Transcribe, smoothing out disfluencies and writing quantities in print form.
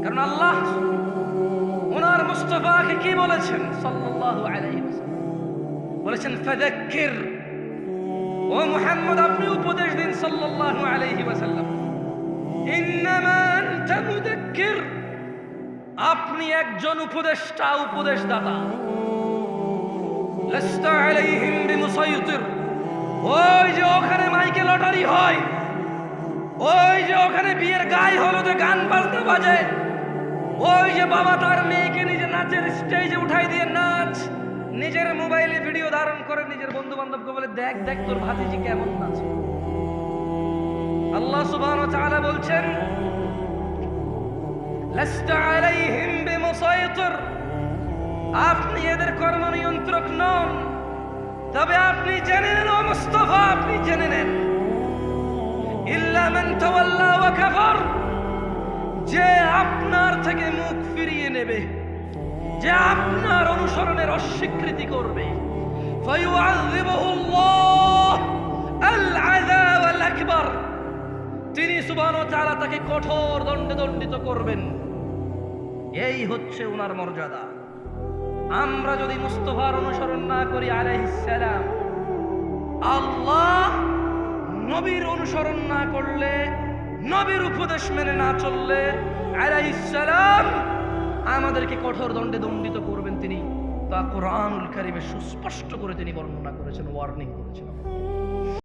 কারণ আল্লাহ ওনার মুস্তাফাকে কি বলেছেন সাল্লাল্লাহু আলাইহি ওয়াসাল্লাম? বলেছেন ফাযাক্কির, ও মুহাম্মদ আপনি উপদেশ দিন সাল্লাল্লাহু আলাইহি ওয়াসাল্লাম। ইন্নামা আনতা মুযাক্কির, আপনি একজন উপদেষ্টা, উপদেশদাতা। লাস্তা আলাইহিম বিমুসাইতির, ওই যে ওখানে মাইকে লটারি হয়, ওই যে ওখানে বিয়ের গায়ে হলুদে গান বাজনা বাজে, ওই যে বাবা তার মেয়েকে নিজে নাচের স্টেজে উঠাই দিয়ে নাচ, নিজের মোবাইলে ভিডিও ধারণ করে নিজের বন্ধু বান্ধবকে বলে দেখ দেখ তোর ভাতিজি কেমন নাচে। আল্লাহ সুবহানাহু ওয়া তাআলা বলছেন লাস্তা আলাইহিম বিমুসাইতির, আপনি এদের কর্ম নিয়ন্ত্রক নন। তবে আপনি জেনে নেন ও মুস্তাফা, আপনি জেনে নেন ইল্লা মান তাওয়াল্লা ওয়া কাফার, যে আপনার থেকে মুখ ফিরিয়ে নেবে, যে আপনার অনুসরণের অস্বীকৃতি করবে, ফায়ুআযিবুহুল্লাহ আল আযাব আল আকবার, তিনি সুবহানাহু ওয়া তাআলা তাকে কঠোর দণ্ডে দণ্ডিত করবেন। এই হচ্ছে ওনার মর্যাদা। আমরা যদি মুস্তাফার অনুসরণ না করি আলাইহিস সালাম, আল্লাহ নবীর অনুসরণ না করলে, নবীর উপদেশ মেনে না চললে আলাইহিস সালাম আমাদেরকে কঠোর দণ্ডে দণ্ডিত করবেন। তিনি তা কোরআনুল কারীমে সুস্পষ্ট করে তিনি বর্ণনা করেছেন, ওয়ার্নিং করেছেন।